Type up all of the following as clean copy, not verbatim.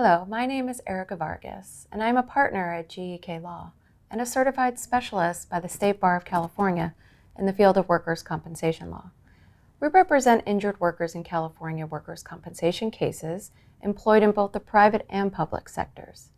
Hello, my name is Erika Vargas, and I'm a partner at GEKLAW and a certified specialist by the State Bar of California in the field of workers' compensation law. We represent injured workers in California workers' compensation cases employed in both the private and public sectors.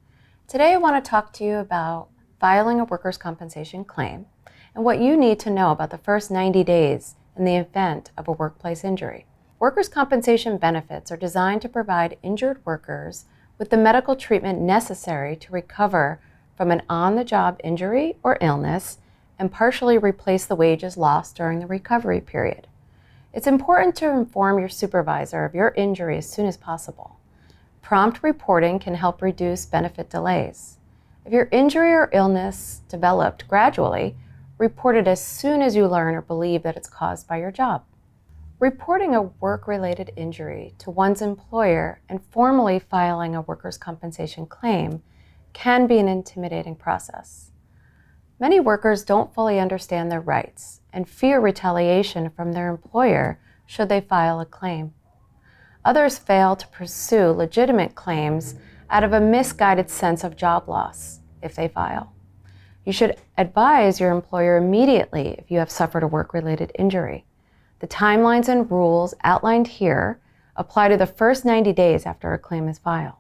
Today I want to talk to you about filing a workers' compensation claim and what you need to know about the first 90 days in the event of a workplace injury. Workers' compensation benefits are designed to provide injured workers with the medical treatment necessary to recover from an on-the-job injury or illness and partially replace the wages lost during the recovery period. It's important to inform your supervisor of your injury as soon as possible. Prompt reporting can help reduce benefit delays. If your injury or illness developed gradually, report it as soon as you learn or believe that it's caused by your job. Reporting a work-related injury to one's employer and formally filing a workers' compensation claim can be an intimidating process. Many workers don't fully understand their rights and fear retaliation from their employer should they file a claim. Others fail to pursue legitimate claims out of a misguided sense of job loss if they file. You should advise your employer immediately if you have suffered a work-related injury. The timelines and rules outlined here apply to the first 90 days after a claim is filed.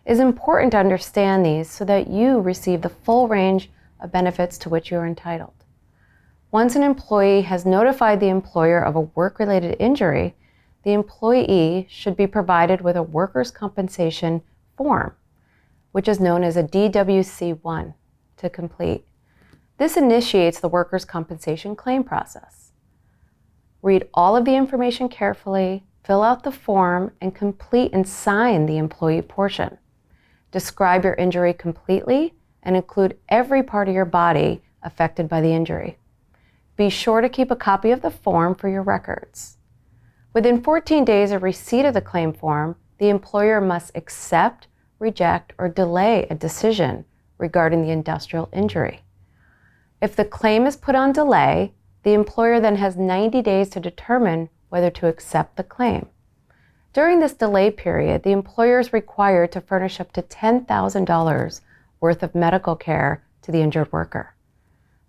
It is important to understand these so that you receive the full range of benefits to which you are entitled. Once an employee has notified the employer of a work-related injury, the employee should be provided with a workers' compensation form, which is known as a DWC-1, to complete. This initiates the workers' compensation claim process. Read all of the information carefully, fill out the form, and complete and sign the employee portion. Describe your injury completely and include every part of your body affected by the injury. Be sure to keep a copy of the form for your records. Within 14 days of receipt of the claim form, the employer must accept, reject, or delay a decision regarding the industrial injury. If the claim is put on delay, the employer then has 90 days to determine whether to accept the claim. During this delay period, the employer is required to furnish up to $10,000 worth of medical care to the injured worker.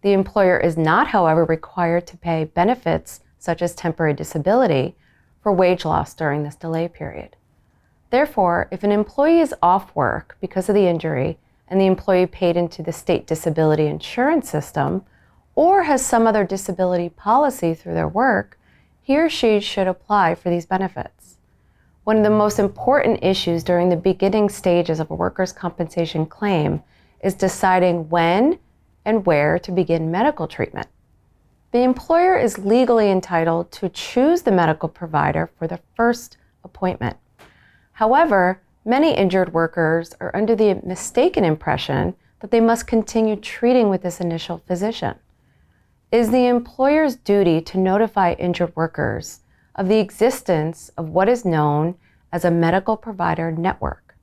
The employer is not, however, required to pay benefits such as temporary disability for wage loss during this delay period. Therefore, if an employee is off work because of the injury and the employee paid into the state disability insurance system, or has some other disability policy through their work, he or she should apply for these benefits. One of the most important issues during the beginning stages of a workers' compensation claim is deciding when and where to begin medical treatment. The employer is legally entitled to choose the medical provider for the first appointment. However, many injured workers are under the mistaken impression that they must continue treating with this initial physician. It is the employer's duty to notify injured workers of the existence of what is known as a medical provider network,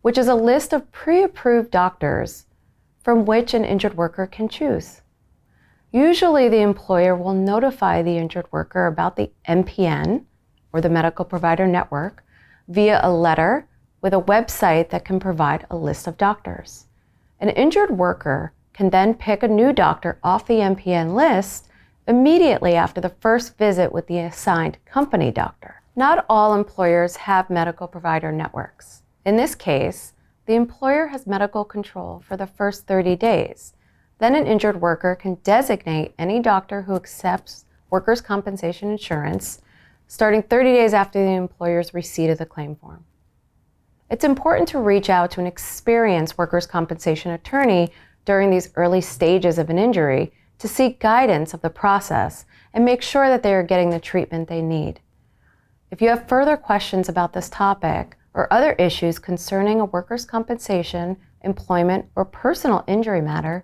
which is a list of pre-approved doctors from which an injured worker can choose. Usually, the employer will notify the injured worker about the MPN, or the medical provider network, via a letter with a website that can provide a list of doctors. An injured worker can then pick a new doctor off the MPN list immediately after the first visit with the assigned company doctor. Not all employers have medical provider networks. In this case, the employer has medical control for the first 30 days. Then an injured worker can designate any doctor who accepts workers' compensation insurance starting 30 days after the employer's receipt of the claim form. It's important to reach out to an experienced workers' compensation attorney during these early stages of an injury to seek guidance of the process and make sure that they are getting the treatment they need. If you have further questions about this topic or other issues concerning a workers' compensation, employment, or personal injury matter,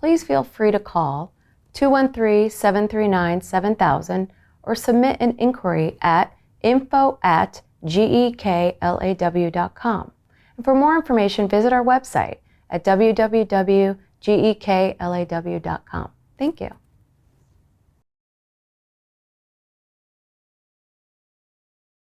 please feel free to call 213-739-7000 or submit an inquiry at info@geklaw.com. And for more information, visit our website at www.geklaw.com. Thank you.